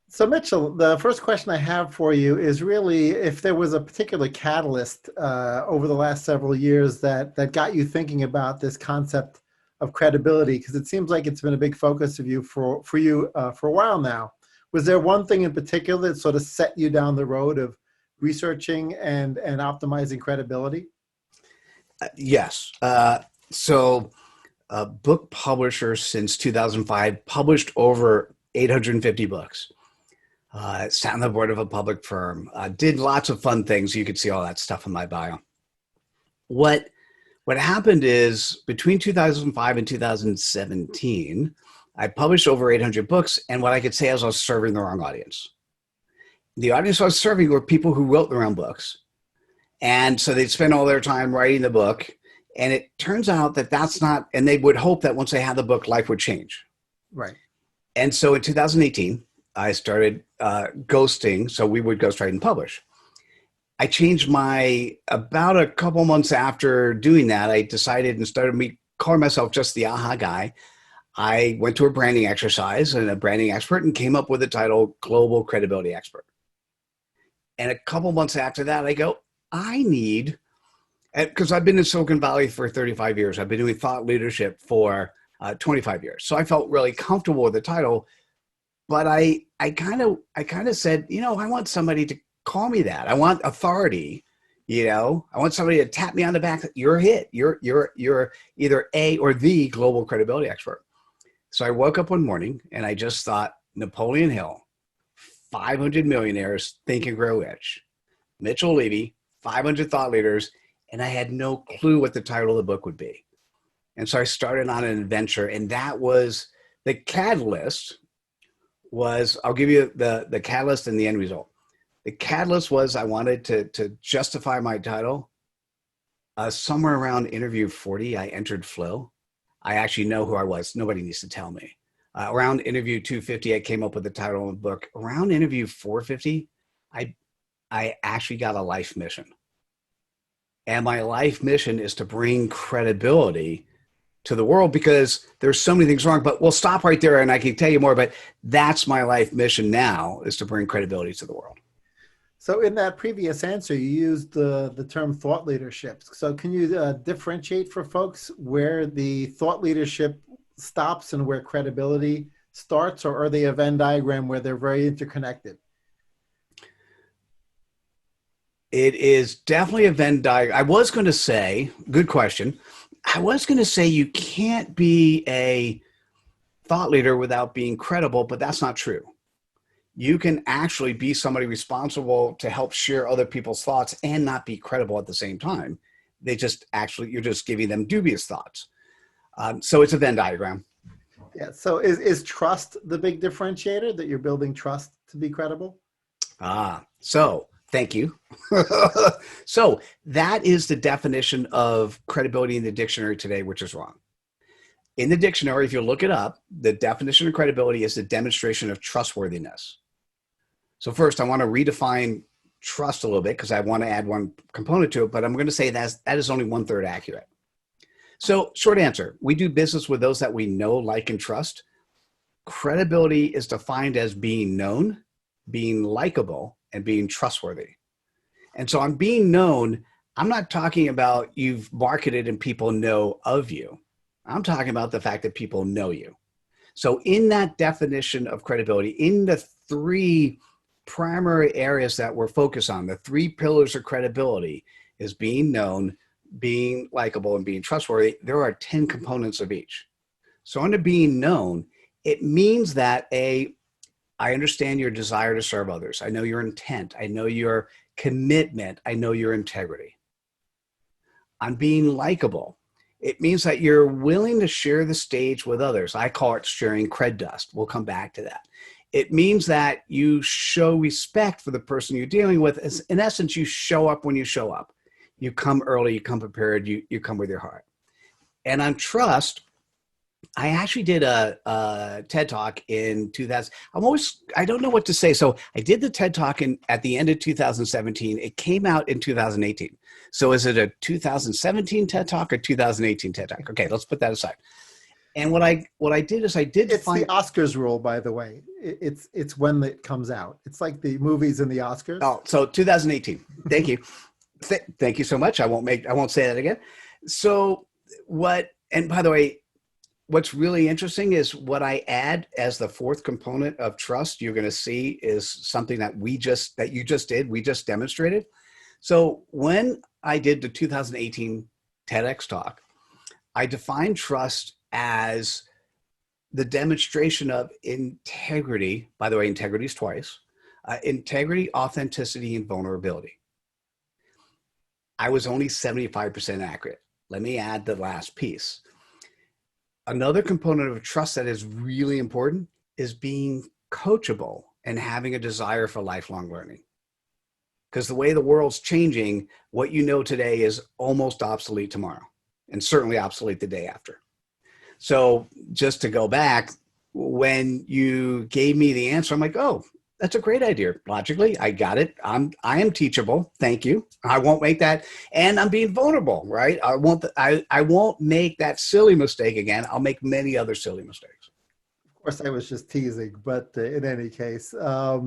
So Mitchell, the first question I have for you is really if there was a particular catalyst over the last several years that got you thinking about this concept of credibility, because it seems like it's been a big focus of you for you for a while now. Was there one thing in particular that sort of set you down the road of researching and optimizing credibility? Yes. Book publisher since 2005, published over 850 books. Sat on the board of a public firm. Did lots of fun things. You could see all that stuff in my bio. What what happened is between 2005 and 2017, I published over 800 books. And what I could say is I was serving the wrong audience. The audience I was serving were people who wrote their own books. And so they'd spend all their time writing the book. And it turns out that that's not, and they would hope that once they had the book, life would change. Right. And so in 2018, I started ghosting. So we would ghostwrite and publish. I changed about a couple months after doing that, I decided and started calling myself just the aha guy. I went to a branding exercise and a branding expert and came up with the title Global Credibility Expert. And a couple months after that, I go, because I've been in Silicon Valley for 35 years. I've been doing thought leadership for 25 years. So I felt really comfortable with the title, but I kind of said, I want somebody to call me that. I want authority. I want somebody to tap me on the back. You're a hit. You're either a or the global credibility expert. So I woke up one morning and I just thought Napoleon Hill, 500 millionaires think and grow rich. Mitchell Levy, 500 thought leaders. And I had no clue what the title of the book would be. And so I started on an adventure, and that was the catalyst I'll give you the catalyst and the end result. The catalyst was I wanted to justify my title. Somewhere around interview 40, I entered Flow. I actually know who I was. Nobody needs to tell me. Around interview 250, I came up with the title of the book. Around interview 450, I actually got a life mission. And my life mission is to bring credibility to the world because there's so many things wrong, but we'll stop right there and I can tell you more, but that's my life mission now, is to bring credibility to the world. So in that previous answer, you used the term thought leadership. So can you differentiate for folks where the thought leadership stops and where credibility starts, or are they a Venn diagram where they're very interconnected? It is definitely a Venn diagram. I was going to say, good question. I was going to say you can't be a thought leader without being credible, but that's not true. You can actually be somebody responsible to help share other people's thoughts and not be credible at the same time. You're just giving them dubious thoughts. So it's a Venn diagram. Yeah. So is trust the big differentiator, that you're building trust to be credible? Thank you. So that is the definition of credibility in the dictionary today, which is wrong. In the dictionary, if you look it up, the definition of credibility is the demonstration of trustworthiness. So first, I want to redefine trust a little bit because I want to add one component to it, but I'm going to say that is only 1/3 accurate. So short answer, we do business with those that we know, like, and trust. Credibility is defined as being known, being likable, and being trustworthy. And so on being known, I'm not talking about you've marketed and people know of you. I'm talking about the fact that people know you. So in that definition of credibility, in the three primary areas that we're focused on, the three pillars of credibility is being known, being likable, and being trustworthy. There are 10 components of each. So under being known, it means that I understand your desire to serve others. I know your intent. I know your commitment. I know your integrity. On being likable, it means that you're willing to share the stage with others. I call it sharing cred dust. We'll come back to that. It means that you show respect for the person you're dealing with. In essence, you show up when you show up. You come early, you come prepared, you come with your heart. And on trust, I actually did a TED Talk in 2000. I don't know what to say. So I did the TED Talk at the end of 2017. It came out in 2018. So is it a 2017 TED Talk or 2018 TED Talk? Okay, let's put that aside. And what I did is I did It's the find. Oscars rule, by the way. It's when it comes out. It's like the movies and the Oscars. Oh, so 2018. Thank you. Thank you so much. I won't say that again. So what, and by the way, what's really interesting is what I add as the fourth component of trust you're going to see is something that you just did. We just demonstrated. So when I did the 2018 TEDx talk, I defined trust as the demonstration of integrity. By the way, integrity is twice. Integrity, authenticity, and vulnerability. I was only 75% accurate. Let me add the last piece. Another component of trust that is really important is being coachable and having a desire for lifelong learning. Because the way the world's changing, what you know today is almost obsolete tomorrow, and certainly obsolete the day after. So just to go back, when you gave me the answer, I'm like, oh, that's a great idea. Logically, I got it. I am teachable. Thank you. I won't make that, and I'm being vulnerable, right? I won't make that silly mistake again. I'll make many other silly mistakes. Of course, I was just teasing, but in any case, yeah,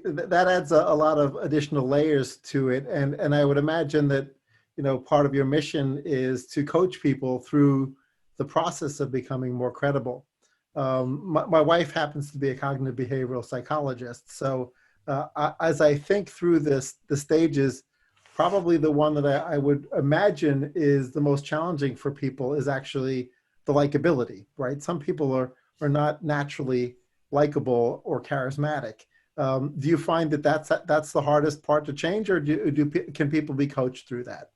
that adds a lot of additional layers to it, and I would imagine that part of your mission is to coach people through the process of becoming more credible. My wife happens to be a cognitive behavioral psychologist, so as I think through the stages, probably the one that I would imagine is the most challenging for people is actually the likability, right? Some people are not naturally likable or charismatic. Do you find that that's the hardest part to change, or can people be coached through that?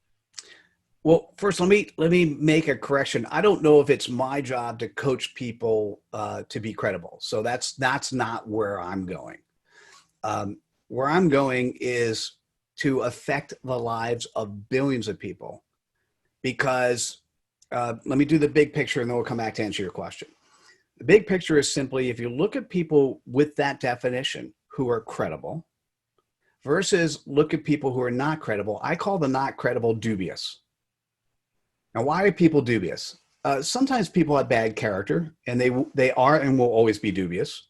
Well, first, let me make a correction. I don't know if it's my job to coach people to be credible. So that's not where I'm going. Where I'm going is to affect the lives of billions of people. Because let me do the big picture, and then we'll come back to answer your question. The big picture is simply if you look at people with that definition who are credible versus look at people who are not credible. I call the not credible dubious. Now, why are people dubious? Sometimes people have bad character, and they are and will always be dubious.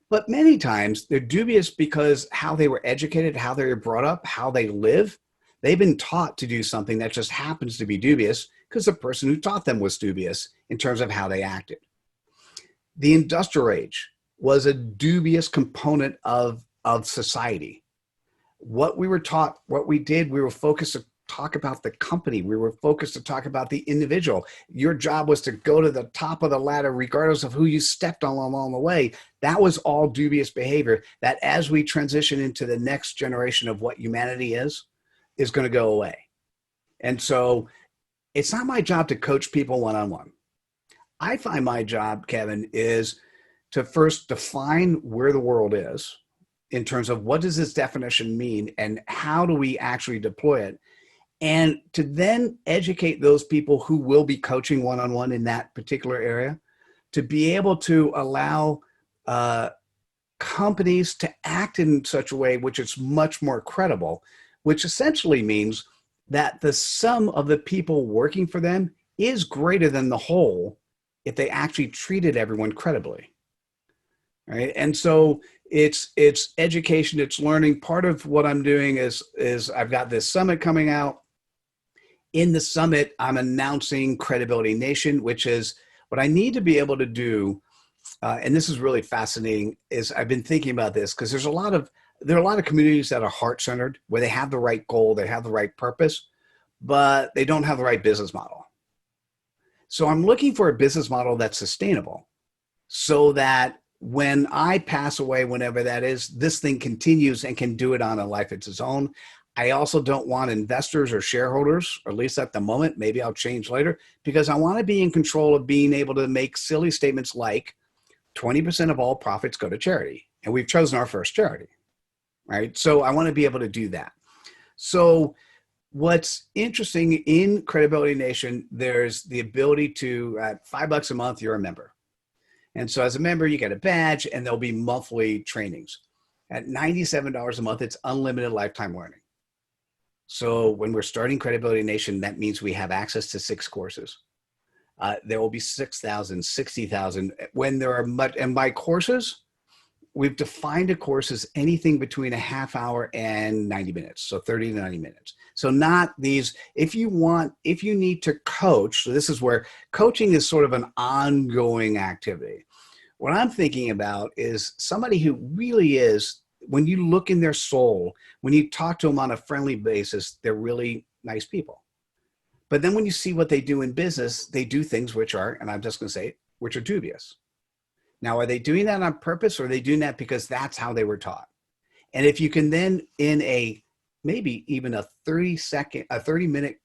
But many times they're dubious because how they were educated, how they were brought up, how they live. They've been taught to do something that just happens to be dubious because the person who taught them was dubious in terms of how they acted. The industrial age was a dubious component of society. What we were taught, what we did, we were focused to talk about the company. We were focused to talk about the individual. Your job was to go to the top of the ladder, regardless of who you stepped on along the way. That was all dubious behavior that as we transition into the next generation of what humanity is going to go away. And so it's not my job to coach people one-on-one. I find my job, Kevin, is to first define where the world is in terms of what does this definition mean and how do we actually deploy it, and to then educate those people who will be coaching one-on-one in that particular area to be able to allow companies to act in such a way which is much more credible, which essentially means that the sum of the people working for them is greater than the whole if they actually treated everyone credibly, right? And so it's education, it's learning. Part of what I'm doing is I've got this summit coming out. In the summit, I'm announcing Credibility Nation, which is what I need to be able to do. And this is really fascinating. Is I've been thinking about this because there are a lot of communities that are heart-centered, where they have the right goal, they have the right purpose, but they don't have the right business model. So I'm looking for a business model that's sustainable so that when I pass away, whenever that is, this thing continues and can do it on a life of its own. I also don't want investors or shareholders, or at least at the moment, maybe I'll change later, because I want to be in control of being able to make silly statements like 20% of all profits go to charity. And we've chosen our first charity, right? So I want to be able to do that. So what's interesting in Credibility Nation, there's the ability to, at $5 a month, you're a member. And so as a member, you get a badge and there'll be monthly trainings. At $97 a month, it's unlimited lifetime learning. So when we're starting Credibility Nation, that means we have access to 6 courses. There will be 6,000, 60,000. When there are much, and by courses, we've defined a course as anything between a half hour and 90 minutes. So 30 to 90 minutes. So not these, if you need to coach, so this is where coaching is sort of an ongoing activity. What I'm thinking about is somebody who really is, when you look in their soul, when you talk to them on a friendly basis, they're really nice people. But then when you see what they do in business, they do things which are, and I'm just going to say it, which are dubious. Now, are they doing that on purpose, or are they doing that because that's how they were taught? And if you can then, in a maybe even a 30-minute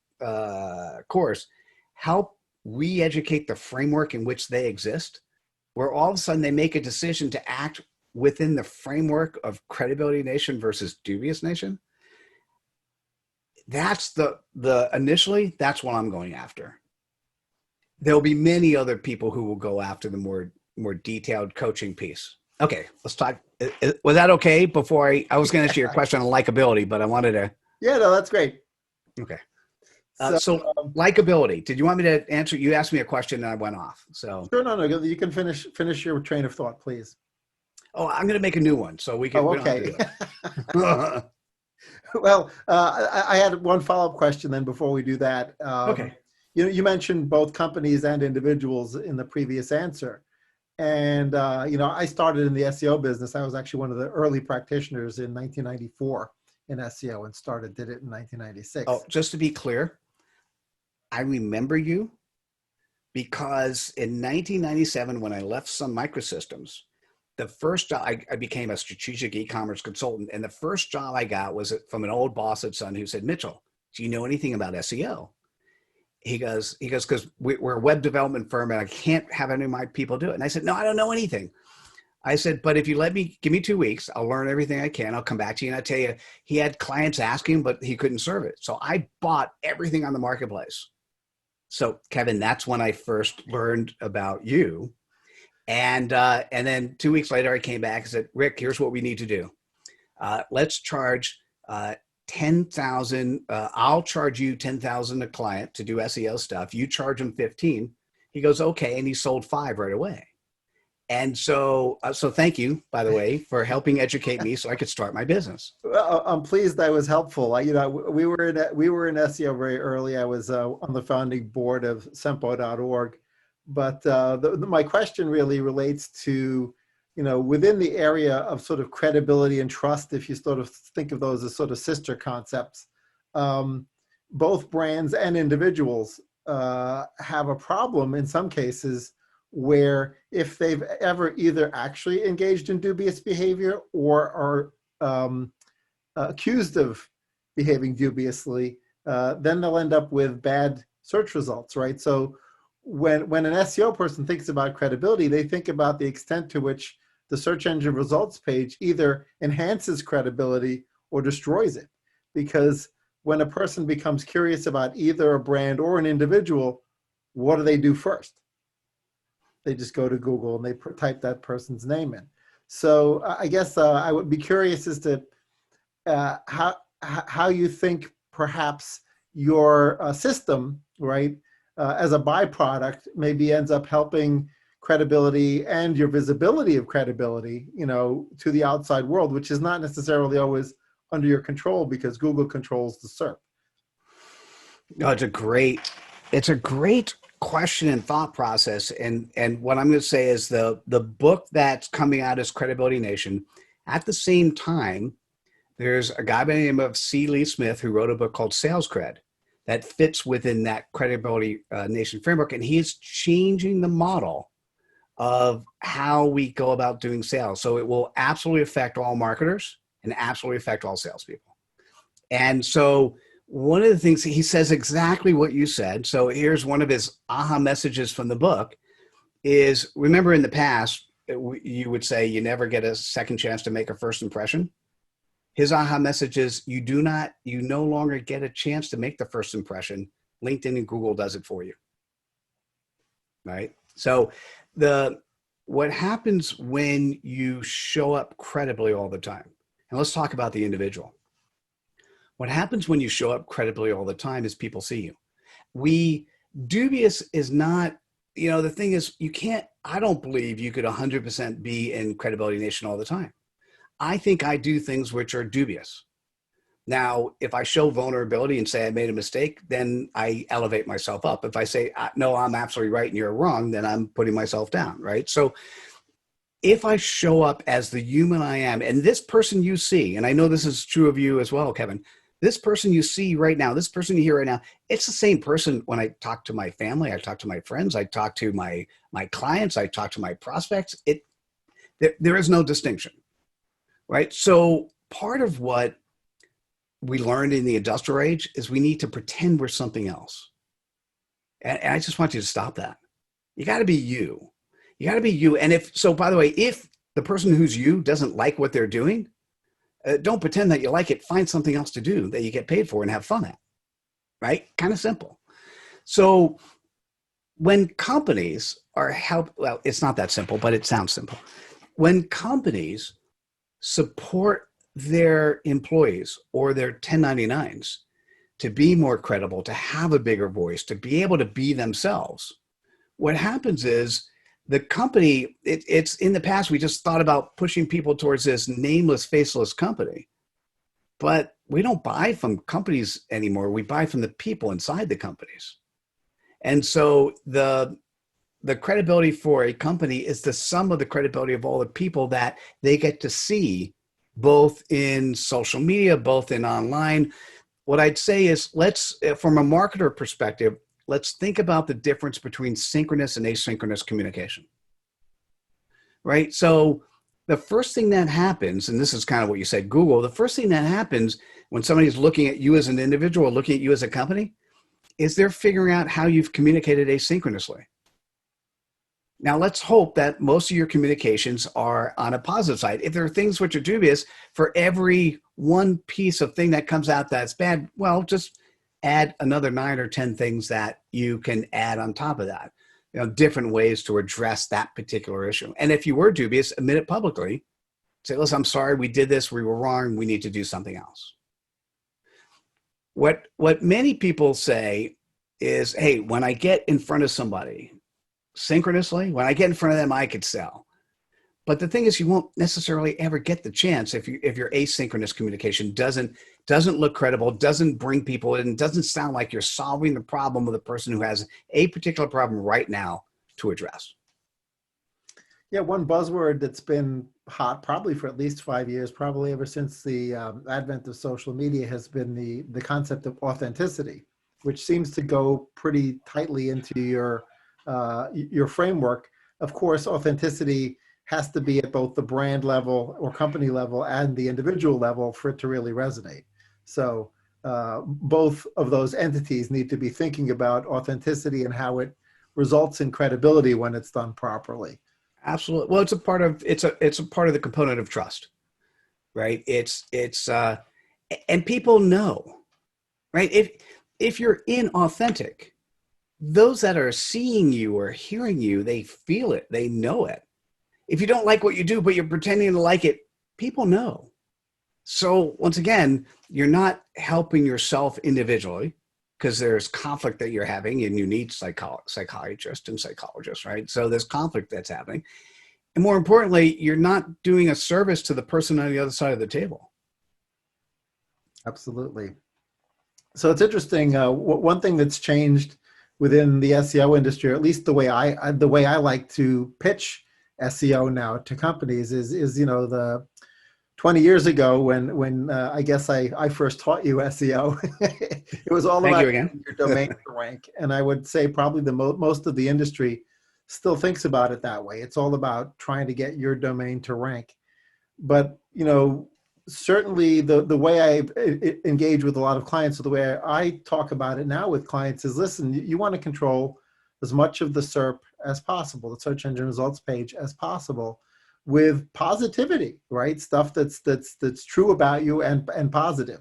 course, help re-educate the framework in which they exist, where all of a sudden they make a decision to act within the framework of credibility nation versus dubious nation, that's initially, that's what I'm going after. There'll be many other people who will go after the more detailed coaching piece. Okay, let's talk. Was that okay? Before I was going to ask you your question on likability, but I wanted to. Yeah, no, that's great. Okay. So likability. Did you want me to answer? You asked me a question and I went off. So sure, no, you can finish your train of thought, please. Oh, I'm going to make a new one, so we can. Oh, okay. We don't have to do it. Well, I had one follow-up question then before we do that. Okay. You mentioned both companies and individuals in the previous answer. And, I started in the SEO business. I was actually one of the early practitioners in 1994 in SEO and did it in 1996. Oh, just to be clear, I remember you because in 1997, when I left Sun Microsystems, the first job, I became a strategic e-commerce consultant. And the first job I got was from an old boss at Sun who said, Mitchell, do you know anything about SEO? He goes, because we're a web development firm and I can't have any of my people do it. And I said, no, I don't know anything. I said, but if you give me 2 weeks, I'll learn everything I can. I'll come back to you. And I tell you, he had clients asking, but he couldn't serve it. So I bought everything on the marketplace. So Kevin, that's when I first learned about you. And then 2 weeks later, I came back and said, Rick, here's what we need to do. Let's charge 10,000. I'll charge you 10,000 a client to do SEO stuff. You charge him 15. He goes, okay. And he sold 5 right away. And so thank you, by the way, for helping educate me so I could start my business. Well, I'm pleased I was helpful. We were in SEO very early. I was on the founding board of Sempo.org. But my question really relates to, within the area of sort of credibility and trust, if you sort of think of those as sort of sister concepts, both brands and individuals have a problem in some cases where if they've ever either actually engaged in dubious behavior or are accused of behaving dubiously, then they'll end up with bad search results, right? So when an SEO person thinks about credibility, they think about the extent to which the search engine results page either enhances credibility or destroys it. Because when a person becomes curious about either a brand or an individual, what do they do first? They just go to Google and they type that person's name in. So I guess I would be curious as to how you think perhaps your system, right, as a byproduct maybe ends up helping credibility and your visibility of credibility, to the outside world, which is not necessarily always under your control because Google controls the SERP. No, it's a great question and thought process. And what I'm going to say is the book that's coming out is Credibility Nation. At the same time, there's a guy by the name of C. Lee Smith who wrote a book called Sales Cred that fits within that Credibility Nation framework. And he's changing the model of how we go about doing sales. So it will absolutely affect all marketers and absolutely affect all salespeople. And so one of the things he says exactly what you said. So here's one of his aha messages from the book is, remember in the past, you would say you never get a second chance to make a first impression. His aha message is you no longer get a chance to make the first impression. LinkedIn and Google does it for you. Right? So what happens when you show up credibly all the time? And let's talk about the individual. What happens when you show up credibly all the time is people see you. Dubious is not the thing is, I don't believe you could 100% be in Credibility Nation all the time. I think I do things which are dubious. Now, if I show vulnerability and say I made a mistake, then I elevate myself up. If I say, no, I'm absolutely right and you're wrong, then I'm putting myself down, right? So if I show up as the human I am, and this person you see, and I know this is true of you as well, Kevin, this person you see right now, this person you hear right now, it's the same person when I talk to my family, I talk to my friends, I talk to my clients, I talk to my prospects. There is no distinction, right? So part of what we learned in the industrial age is we need to pretend we're something else. And I just want you to stop that. You got to be you. You got to be you. And by the way, if the person who's you doesn't like what they're doing, don't pretend that you like it. Find something else to do that you get paid for and have fun at, right? Kind of simple. So when companies well, it's not that simple, but it sounds simple. When companies support their employees or their 1099s to be more credible, to have a bigger voice, to be able to be themselves, what happens is the company, it's in the past, we just thought about pushing people towards this nameless, faceless company. But we don't buy from companies anymore. We buy from the people inside the companies. And so the credibility for a company is the sum of the credibility of all the people that they get to see, both in social media, both in online. What I'd say is, from a marketer perspective, let's think about the difference between synchronous and asynchronous communication, right? So the first thing that happens, and this is kind of what you said, Google, the first thing that happens when somebody's looking at you as an individual, looking at you as a company, is they're figuring out how you've communicated asynchronously. Now, let's hope that most of your communications are on a positive side. If there are things which are dubious, for every one piece of thing that comes out that's bad, well, just add another 9 or 10 things that you can add on top of that. Different ways to address that particular issue. And if you were dubious, admit it publicly. Say, listen, I'm sorry, we did this, we were wrong, we need to do something else. What many people say is, hey, when I get in front of somebody, synchronously, when I get in front of them, I could sell. But the thing is, you won't necessarily ever get the chance if your asynchronous communication doesn't look credible, doesn't bring people in, doesn't sound like you're solving the problem of the person who has a particular problem right now to address. Yeah, one buzzword that's been hot probably for at least 5 years, probably ever since the advent of social media, has been the concept of authenticity, which seems to go pretty tightly into your framework. Of course, authenticity has to be at both the brand level or company level and the individual level for it to really resonate. So both of those entities need to be thinking about authenticity and how it results in credibility when it's done properly. Absolutely. Well, it's a part of the component of trust, right? And people know, right? If you're inauthentic, those that are seeing you or hearing you, they feel it, they know it. If you don't like what you do, but you're pretending to like it, people know. So once again, you're not helping yourself individually because there's conflict that you're having and you need psychiatrists and psychologists, right? So there's conflict that's happening. And more importantly, you're not doing a service to the person on the other side of the table. Absolutely. So it's interesting. One thing that's changed within the SEO industry, or at least the way I like to pitch SEO now to companies, is the 20 years ago when I guess I first taught you SEO. It was all Thank about you again. your domain to rank, and I would say probably most of the industry still thinks about it that way. It's all about trying to get your domain to rank. But certainly the way I engage with a lot of clients, or the way I talk about it now with clients, is, listen, you want to control as much of the SERP as possible, the search engine results page, as possible, with positivity, right? Stuff that's true about you and positive.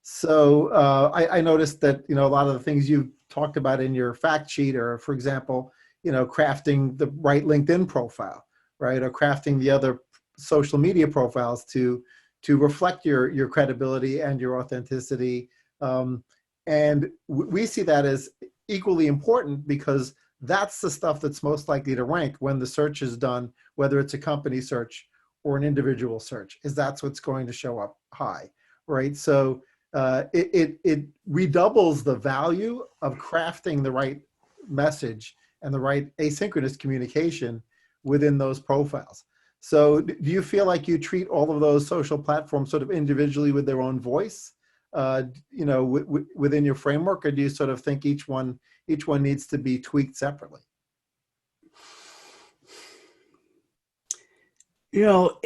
So I noticed that a lot of the things you talked about in your fact sheet, or for example, crafting the right LinkedIn profile, right, or crafting the other social media profiles to reflect your credibility and your authenticity. And we see that as equally important, because that's the stuff that's most likely to rank when the search is done, whether it's a company search or an individual search, is that's what's going to show up high, right? So it redoubles the value of crafting the right message and the right asynchronous communication within those profiles. So do you feel like you treat all of those social platforms sort of individually with their own voice, within your framework, or do you sort of think each one needs to be tweaked separately? You know,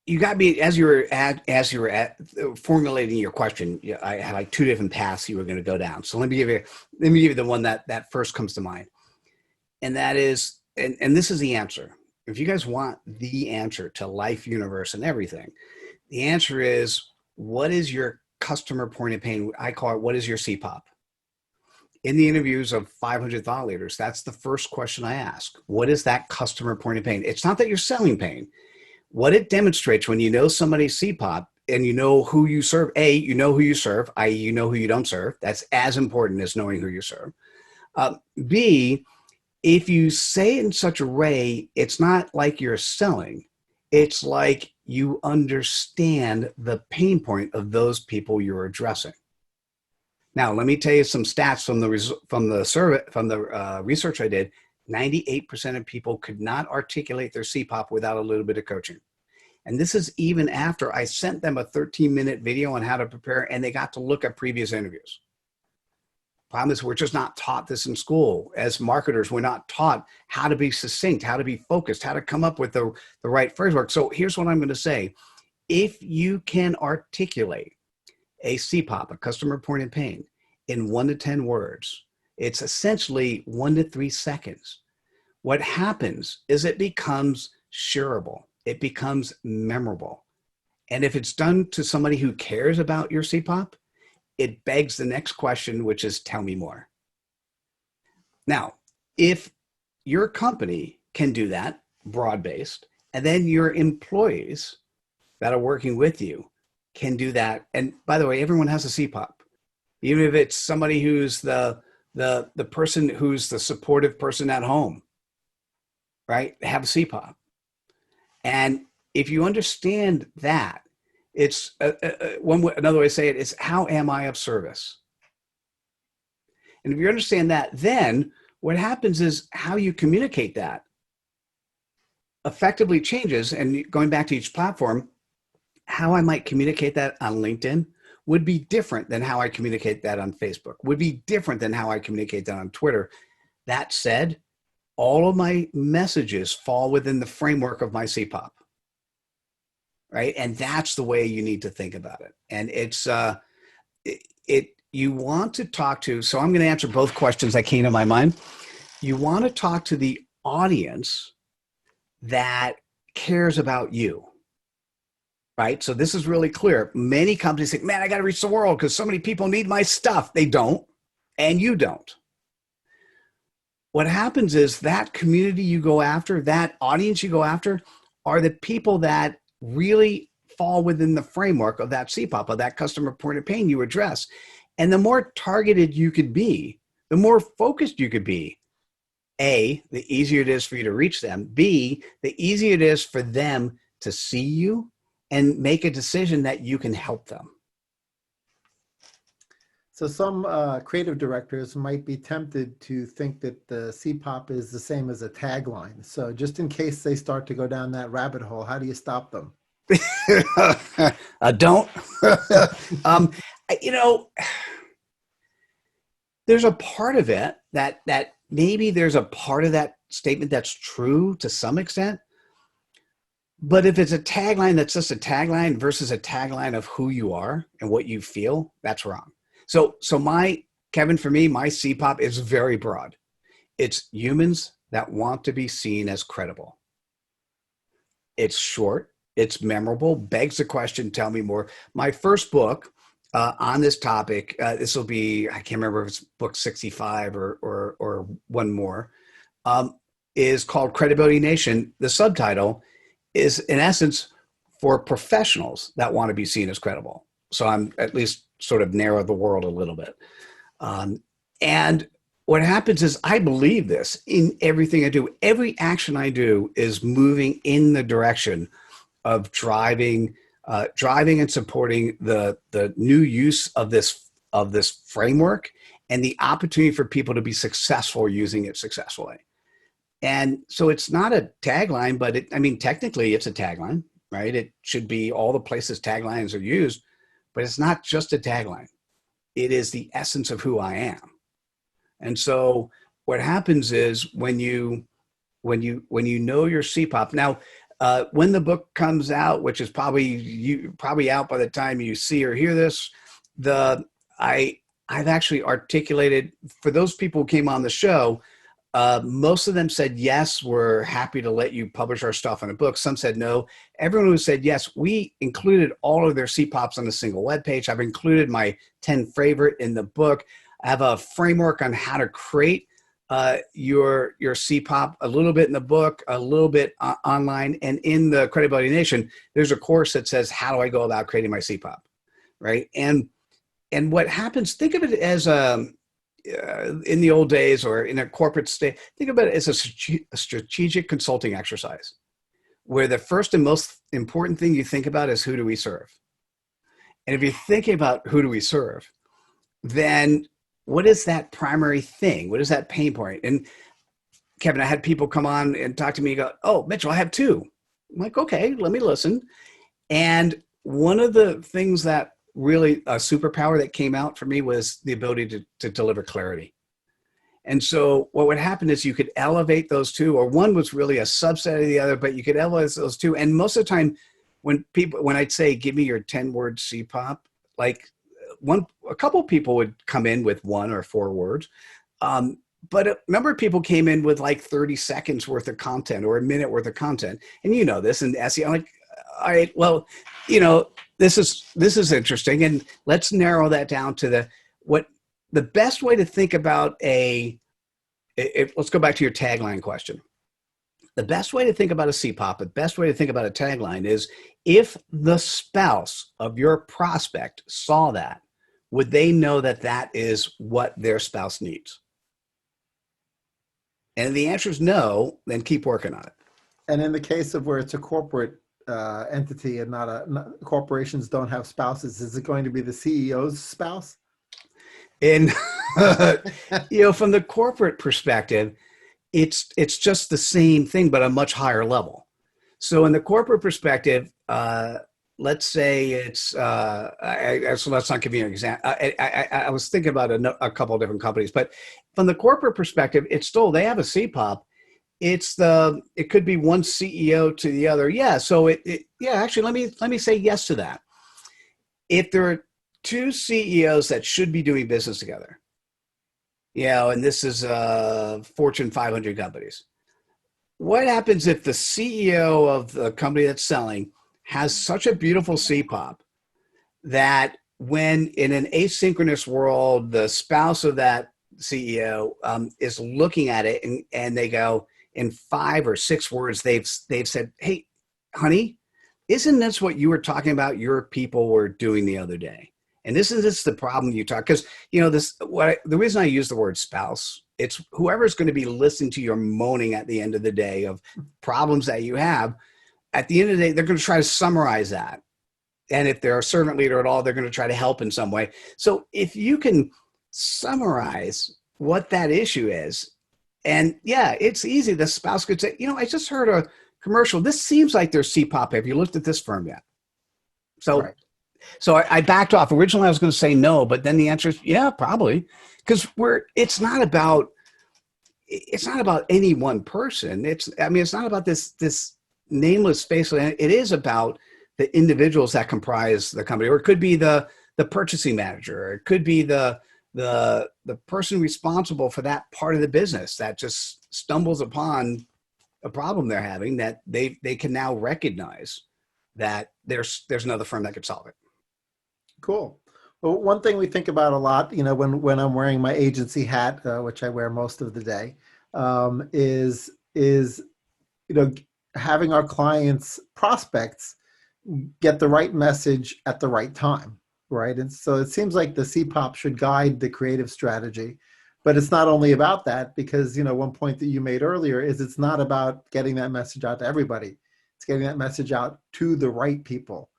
you got me as you were at formulating your question. I had like two different paths you were going to go down. So let me give you the one that first comes to mind, and that is, and this is the answer. If you guys want the answer to life, universe, and everything, the answer is, what is your customer point of pain? I call it, what is your CPOP? In the interviews of 500 thought leaders, that's the first question I ask. What is that customer point of pain? It's not that you're selling pain. What it demonstrates when you know somebody's CPOP and you know who you serve, A, you know who you serve, i.e. you know who you don't serve. That's as important as knowing who you serve. B, if you say it in such a way, it's not like you're selling. It's like you understand the pain point of those people you're addressing. Now, let me tell you some stats from the research I did. 98% of people could not articulate their CPOP without a little bit of coaching. And this is even after I sent them a 13-minute video on how to prepare, and they got to look at previous interviews. Problem is, we're just not taught this in school. As marketers, we're not taught how to be succinct, how to be focused, how to come up with the right framework. So here's what I'm going to say. If you can articulate a CPOP, a customer point of pain, in 1 to 10 words, it's essentially 1 to 3 seconds. What happens is it becomes shareable. It becomes memorable. And if it's done to somebody who cares about your CPOP, it begs the next question, which is, tell me more. Now, if your company can do that, broad-based, and then your employees that are working with you can do that. And by the way, everyone has a CPOP. Even if it's somebody who's the person who's the supportive person at home, right? They have a CPOP. And if you understand that, it's another way to say it is, how am I of service? And if you understand that, then what happens is how you communicate that effectively changes. And going back to each platform, how I might communicate that on LinkedIn would be different than how I communicate that on Facebook, would be different than how I communicate that on Twitter. That said, all of my messages fall within the framework of my CPOP, right? And that's the way you need to think about it. And it's, you want to talk to, so I'm going to answer both questions that came to my mind. You want to talk to the audience that cares about you. Right? So this is really clear. Many companies think, man, I got to reach the world because so many people need my stuff. They don't, and you don't. What happens is that community you go after, that audience you go after, are the people that really fall within the framework of that CPOP, of that customer point of pain you address. And the more targeted you could be, the more focused you could be. A, the easier it is for you to reach them. B, the easier it is for them to see you and make a decision that you can help them. So some creative directors might be tempted to think that the CPOP is the same as a tagline. So just in case they start to go down that rabbit hole, how do you stop them? Don't. There's a part of it that maybe there's a part of that statement that's true to some extent. But if it's a tagline that's just a tagline versus a tagline of who you are and what you feel, that's wrong. So Kevin, for me, my CPOP is very broad. It's humans that want to be seen as credible. It's short, it's memorable, begs the question, tell me more. My first book on this topic, this will be, I can't remember if it's book 65 or one more, is called Credibility Nation. The subtitle is, in essence, for professionals that want to be seen as credible. So I'm at least sort of narrow the world a little bit. And what happens is I believe this in everything I do. Every action I do is moving in the direction of driving and supporting the new use of this framework and the opportunity for people to be successful using it successfully. And so it's not a tagline, but I mean, technically it's a tagline, right? It should be all the places taglines are used, but it's not just a tagline. It is the essence of who I am. And so what happens is when you know your CPOP. Now, when the book comes out, which is probably out by the time you see or hear this, the I've actually articulated for those people who came on the show. Most of them said yes, we're happy to let you publish our stuff in a book. Some said no. Everyone who said yes, we included all of their CPOPs on a single webpage. I've included my 10 favorite in the book. I have a framework on how to create your CPOP, a little bit in the book, a little bit online, and in the Credibility Nation, there's a course that says how do I go about creating my CPOP, right? And what happens? Think of it as in the old days or in a corporate state. Think of it as a strategic consulting exercise, where the first and most important thing you think about is who do we serve, and if you're thinking about who do we serve, then what is that primary thing? What is that pain point? And Kevin, I had people come on and talk to me and go, oh, Mitchell, I have two. I'm like, okay, let me listen. And one of the things that really a superpower that came out for me was the ability to deliver clarity. And so what would happen is you could elevate those two, or one was really a subset of the other, but you could elevate those two. And most of the time when I'd say, give me your 10-word CPOP, like a couple of people would come in with 1 or 4 words. But a number of people came in with like 30 seconds worth of content or a minute worth of content. And you know this in SEO, like, all right, well, this is interesting. And let's narrow that down to the best way to think about let's go back to your tagline question. The best way to think about a CPOP, the best way to think about a tagline is if the spouse of your prospect saw that, would they know that that is what their spouse needs? And if the answer is no, then keep working on it. And in the case of where it's a corporate entity and corporations don't have spouses, is it going to be the CEO's spouse? And from the corporate perspective, it's just the same thing, but a much higher level. So in the corporate perspective, let's say it's so let's not give you an example. I was thinking about a couple of different companies, but from the corporate perspective, it's still they have a CPOP. It could be one CEO to the other. Yeah. So actually, let me say yes to that. If there are 2 CEOs that should be doing business together, and this is Fortune 500 companies. What happens if the CEO of the company that's selling has such a beautiful CPOP that when in an asynchronous world, the spouse of that CEO is looking at it and they go in 5 or 6 words, they've said, hey, honey, isn't this what you were talking about your people were doing the other day? And this is the problem you talk, because the reason I use the word spouse, it's whoever's going to be listening to your moaning at the end of the day of problems that you have. At the end of the day, they're going to try to summarize that. And if they're a servant leader at all, they're going to try to help in some way. So if you can summarize what that issue is, and it's easy. The spouse could say, I just heard a commercial. This seems like their CPOP. Have you looked at this firm yet? So, right. So I backed off. Originally, I was going to say no, but then the answer is yeah, probably, because it's not about any one person. It's not about this nameless space. It is about the individuals that comprise the company, or it could be the purchasing manager, or it could be the person responsible for that part of the business that just stumbles upon a problem they're having that they can now recognize that there's another firm that could solve it. Cool. Well, one thing we think about a lot, when I'm wearing my agency hat, which I wear most of the day, is having our clients, prospects, get the right message at the right time, right? And so it seems like the CPOP should guide the creative strategy, But it's not only about that, because, one point that you made earlier is it's not about getting that message out to everybody. It's getting that message out to the right people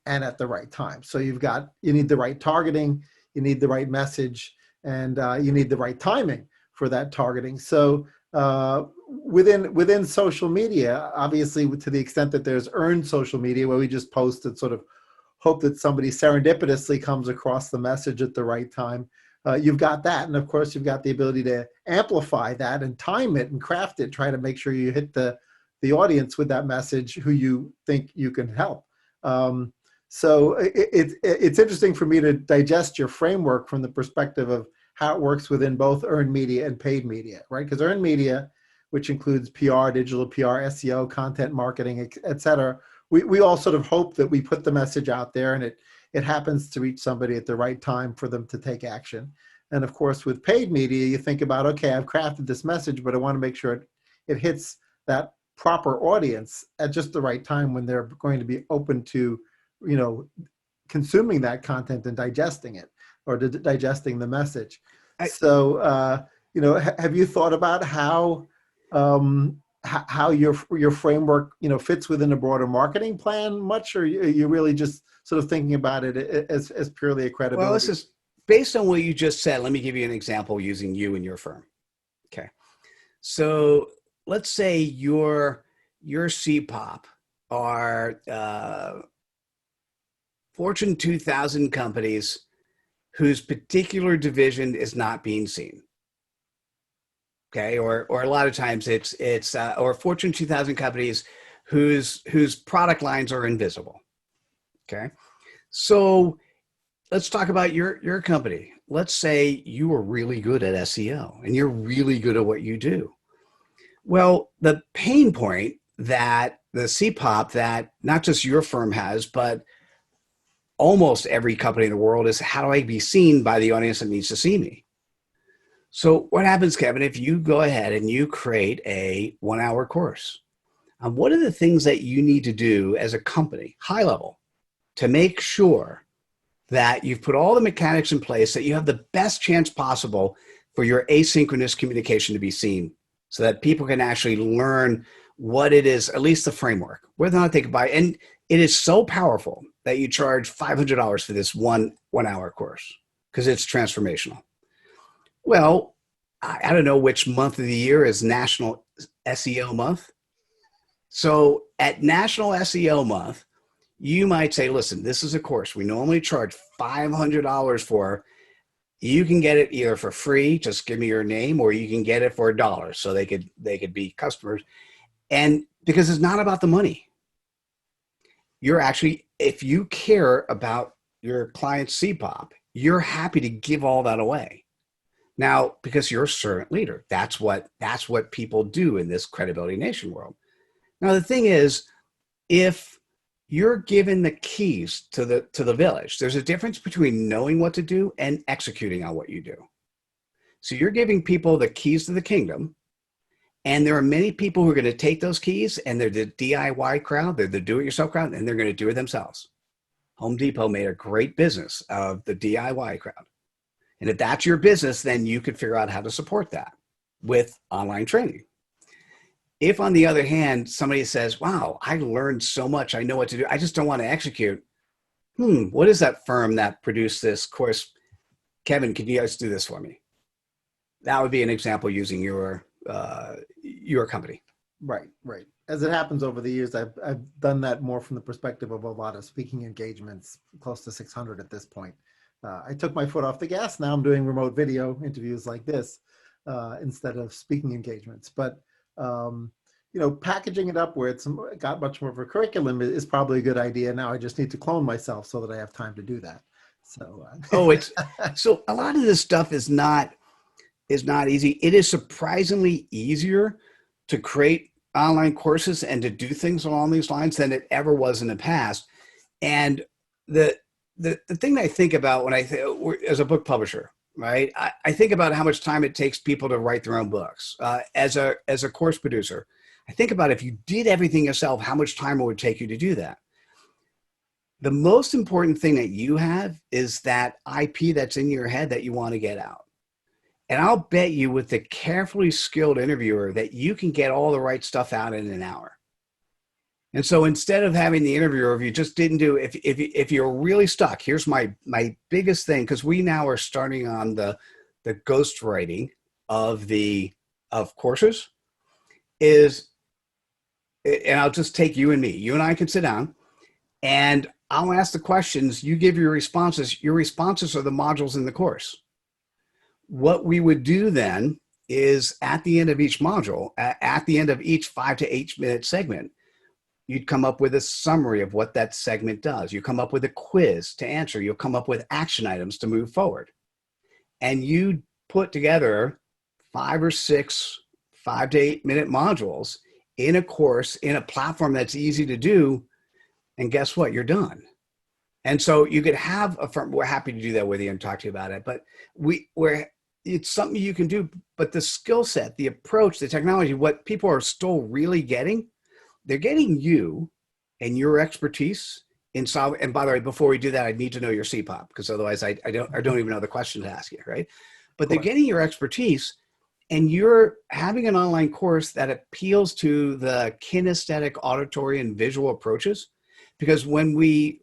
and at the right time. So you need the right targeting, you need the right message, and you need the right timing for that targeting. So within social media, obviously, to the extent that there's earned social media where we just post and sort of hope that somebody serendipitously comes across the message at the right time, you've got that. And of course, you've got the ability to amplify that and time it and craft it, try to make sure you hit the audience with that message who you think you can help. So it's interesting for me to digest your framework from the perspective of how it works within both earned media and paid media, right? Because earned media, which includes PR, digital PR, SEO, content marketing, et cetera, we all sort of hope that we put the message out there and it happens to reach somebody at the right time for them to take action. And of course, with paid media, you think about, okay, I've crafted this message, but I want to make sure it hits that proper audience at just the right time when they're going to be open to, consuming that content and digesting it, or digesting the message. So, have you thought about how your framework, fits within a broader marketing plan much, or are you really just sort of thinking about it as purely a credibility? Well, this is based on what you just said. Let me give you an example using you and your firm. Okay. So let's say your CPOP are Fortune 2000 companies whose particular division is not being seen. Okay, or a lot of times it's or Fortune 2000 companies whose product lines are invisible. Okay, so let's talk about your company. Let's say you are really good at SEO and you're really good at what you do. Well, the pain point that the CPOP that not just your firm has, but almost every company in the world is, how do I be seen by the audience that needs to see me? So what happens, Kevin, if you go ahead and you create a 1-hour course? What are the things that you need to do as a company, high level, to make sure that you've put all the mechanics in place that you have the best chance possible for your asynchronous communication to be seen, so that people can actually learn what it is, at least the framework, whether or not they can buy. And it is so powerful that you charge $500 for this 1-hour course because it's transformational. Well, I don't know which month of the year is National SEO Month. So at National SEO Month, you might say, listen, this is a course we normally charge $500 for. You can get it either for free, just give me your name, or you can get it for $1 so they could be customers. And because it's not about the money. You're actually, if you care about your client's CPOP, you're happy to give all that away. Now, because you're a servant leader, that's what people do in this Credibility Nation world. Now, the thing is, if you're given the keys to the village, there's a difference between knowing what to do and executing on what you do. So you're giving people the keys to the kingdom, and there are many people who are going to take those keys, and they're the DIY crowd, they're the do-it-yourself crowd, and they're going to do it themselves. Home Depot made a great business of the DIY crowd. And if that's your business, then you could figure out how to support that with online training. If, on the other hand, somebody says, wow, I learned so much, I know what to do, I just don't want to execute. What is that firm that produced this course? Kevin, can you guys do this for me? That would be an example using your company. Right. As it happens over the years, I've done that more from the perspective of a lot of speaking engagements, close to 600 at this point. I took my foot off the gas. Now I'm doing remote video interviews like this instead of speaking engagements. But packaging it up where it's got much more of a curriculum is probably a good idea. Now I just need to clone myself so that I have time to do that. So so a lot of this stuff is not easy. It is surprisingly easier to create online courses and to do things along these lines than it ever was in the past. And the thing that I think about when as a book publisher, right? I think about how much time it takes people to write their own books. As a course producer, I think about if you did everything yourself, how much time it would take you to do that. The most important thing that you have is that IP that's in your head that you want to get out. And I'll bet you with the carefully skilled interviewer that you can get all the right stuff out in an hour. And so instead of having the interviewer, if you just didn't do, if you're really stuck, here's my biggest thing, because we now are starting on the ghostwriting of courses, is, and I'll just take you and me. You and I can sit down and I'll ask the questions. You give your responses. Your responses are the modules in the course. What we would do then is at the end of each module, at the end of each 5 to 8 minute segment, you'd come up with a summary of what that segment does. You come up with a quiz to answer. You'll come up with action items to move forward. And you put together 5 or 6 5 to 8 minute modules in a course, in a platform that's easy to do. And guess what? You're done. And so you could have a firm. We're happy to do that with you and talk to you about it. But it's something you can do. But the skill set, the approach, the technology, what people are still really getting, they're getting you and your expertise in solving. And by the way, before we do that, I need to know your CPOP, because otherwise I don't even know the question to ask you, right? But they're getting your expertise, and you're having an online course that appeals to the kinesthetic, auditory, and visual approaches. Because when we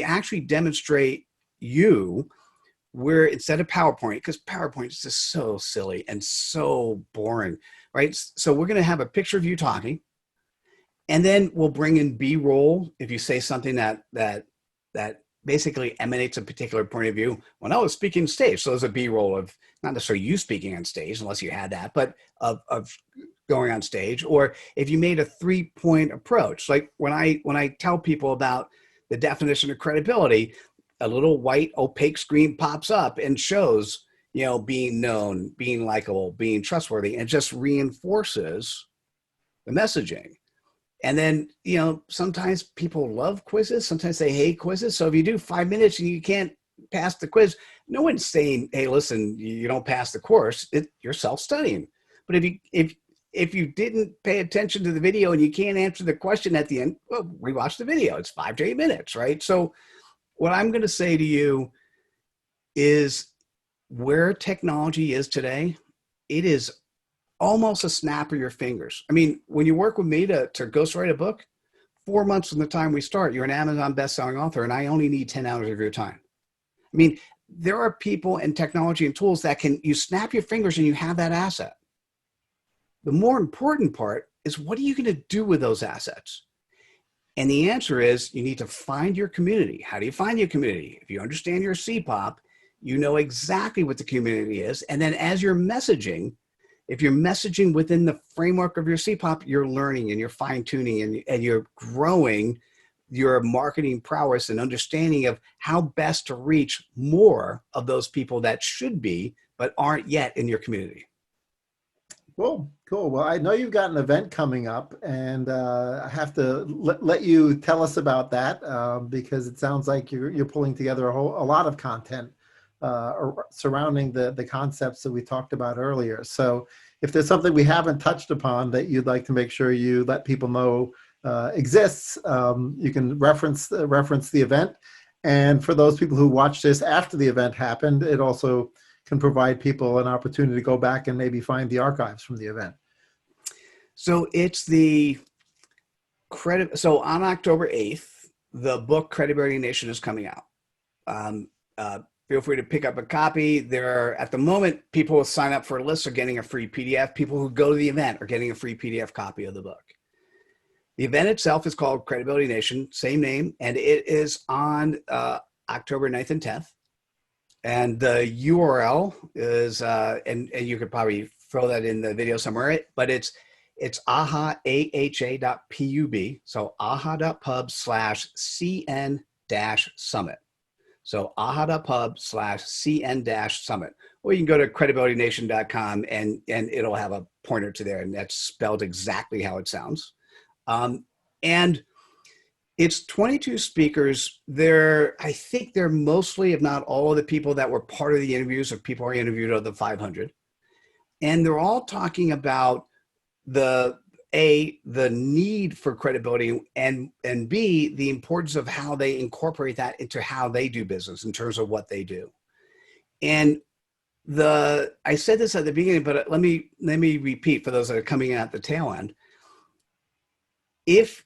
actually demonstrate you, we're, instead of PowerPoint, because PowerPoint is just so silly and so boring, right? So we're going to have a picture of you talking, and then we'll bring in B-roll if you say something that basically emanates a particular point of view. When I was speaking stage, so there's a B-roll of not necessarily you speaking on stage, unless you had that, but of going on stage. Or if you made a 3-point approach, like when I tell people about the definition of credibility, a little white opaque screen pops up and shows, being known, being likable, being trustworthy, and just reinforces the messaging. And then, sometimes people love quizzes. Sometimes they hate quizzes. So if you do 5 minutes and you can't pass the quiz, no one's saying, hey, listen, you don't pass the course. You're self-studying. But if you didn't pay attention to the video and you can't answer the question at the end, well, rewatch the video. It's 5 to 8 minutes, right? So what I'm going to say to you is, where technology is today, it is almost a snap of your fingers. I mean, when you work with me to ghostwrite a book, 4 months from the time we start, you're an Amazon best-selling author, and I only need 10 hours of your time. I mean, there are people and technology and tools that you snap your fingers and you have that asset. The more important part is, what are you going to do with those assets? And the answer is, you need to find your community. How do you find your community? If you understand your CPOP, you know exactly what the community is. And then as you're messaging, if you're messaging within the framework of your CPOP, you're learning and you're fine tuning and you're growing your marketing prowess and understanding of how best to reach more of those people that should be, but aren't yet in your community. Cool. Well, I know you've got an event coming up, and I have to let you tell us about that, because it sounds like you're pulling together a lot of content surrounding the concepts that we talked about earlier. So if there's something we haven't touched upon that you'd like to make sure you let people know exists, you can reference the event. And for those people who watch this after the event happened, it also can provide people an opportunity to go back and maybe find the archives from the event. So it's so on October 8th, the book Credibility Nation is coming out. Feel free to pick up a copy. At the moment, people who sign up for a list are getting a free PDF. People who go to the event are getting a free PDF copy of the book. The event itself is called Credibility Nation, same name, and it is on October 9th and 10th. And the URL is, and you could probably throw that in the video somewhere, but it's aha.pub. So aha.pub/cn-summit. So aha.pub/cn-summit. Or you can go to credibilitynation.com and it'll have a pointer to there, and that's spelled exactly how it sounds. And it's 22 speakers. I think they're mostly, if not all, of the people that were part of the interviews, or people I interviewed of the 500. And they're all talking about the need for credibility, and B, the importance of how they incorporate that into how they do business in terms of what they do. And I said this at the beginning, but let me repeat for those that are coming in at the tail end. If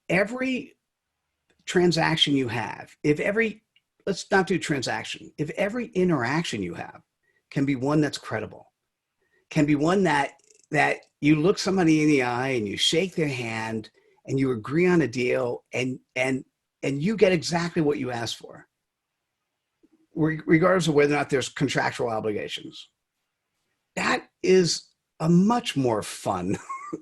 every transaction you have, let's not do transaction, if every interaction you have can be one that's credible, can be one that you look somebody in the eye and you shake their hand and you agree on a deal and you get exactly what you asked for, regardless of whether or not there's contractual obligations. That is a much more fun,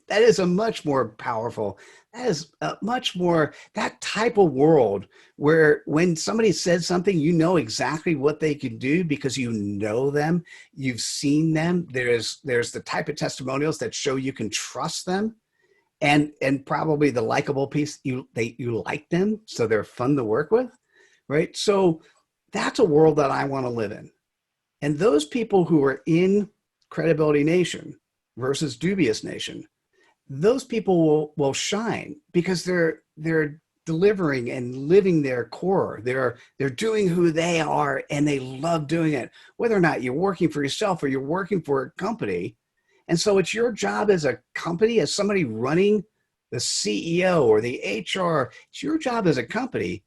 that is a much more powerful, that is a much more, that type of world where when somebody says something, you know exactly what they can do because you know them, you've seen them. There's the type of testimonials that show you can trust them. And probably the likable piece, you like them, so they're fun to work with, right? So that's a world that I want to live in. And those people who are in Credibility Nation versus Dubious Nation, those people will shine because they're delivering and living their core. They're doing who they are and they love doing it, whether or not you're working for yourself or you're working for a company. And so it's your job as a company, as somebody running the CEO or the HR, it's your job as a company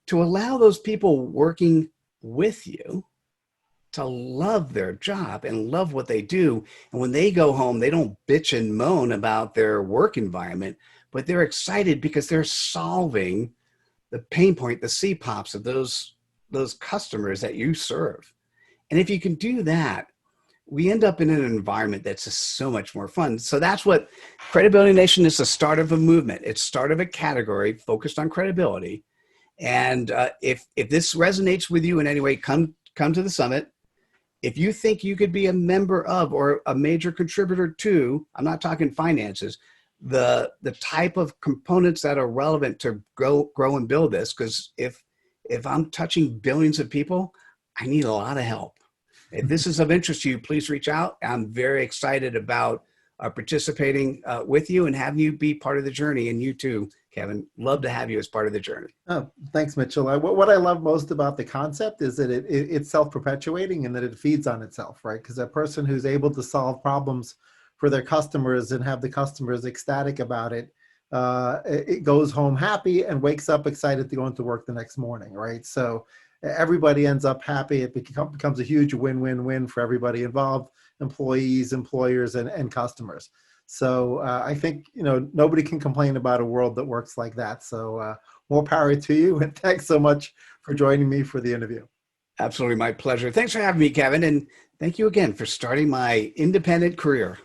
to allow those people working with you to love their job and love what they do. And when they go home, they don't bitch and moan about their work environment, but they're excited because they're solving the pain point, the CPOPs of those customers that you serve. And if you can do that, we end up in an environment that's just so much more fun. So that's what Credibility Nation is, the start of a movement. It's start of a category focused on credibility. And if this resonates with you in any way, come to the summit. If you think you could be a member of or a major contributor to, I'm not talking finances, the type of components that are relevant to grow and build this, because if I'm touching billions of people, I need a lot of help. If this is of interest to you, please reach out. I'm very excited about participating with you and having you be part of the journey. And you too, Kevin, love to have you as part of the journey. Oh, thanks, Mitchell. What I love most about the concept is that it's self-perpetuating and that it feeds on itself, right? Because a person who's able to solve problems for their customers and have the customers ecstatic about it, it goes home happy and wakes up excited to go into work the next morning, right? So everybody ends up happy. It becomes a huge win-win-win for everybody involved, employees, employers, and customers. So I think, nobody can complain about a world that works like that. So more power to you. And thanks so much for joining me for the interview. Absolutely. My pleasure. Thanks for having me, Kevin. And thank you again for starting my independent career.